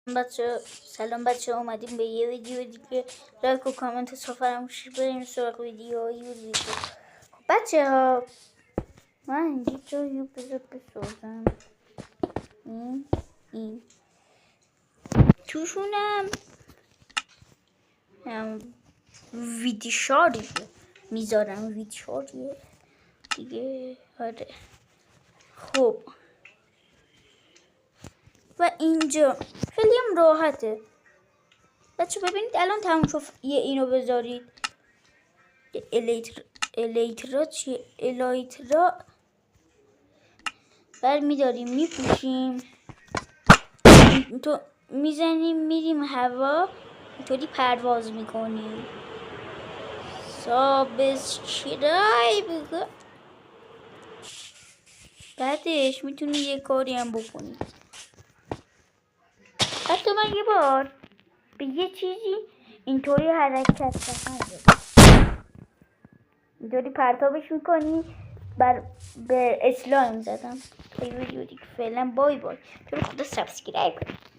بچه سلام بچه اومدیم به یه ویدیو دیگه. لایک و کامنت و فراموش بریم سراغ ویدیوهای دیگه. خب بچه ها من اینجا جایی بذار بسازم این توشونم ویدیشاری میذارم ویدیشاری دیگه. آره خب و اینجا خیلی هم راحته بچه. ببینید الان تموم شد. یه اینو بذارید الیترا چیه؟ الایترا برمیداریم میپوشیم تو میزنیم میریم هوا اینطوری پرواز میکنیم. سابسکرایب بعدش میتونی یه کاری هم بکنی. حتی من یه بار به یه چیزی اینطوری حرکت دادم. اینطوری پرتابش میکنی به اسلایم زدم. خیلی ویدیو دیگه. فعلا بای بای. تو خدا سابسکرایب کنید.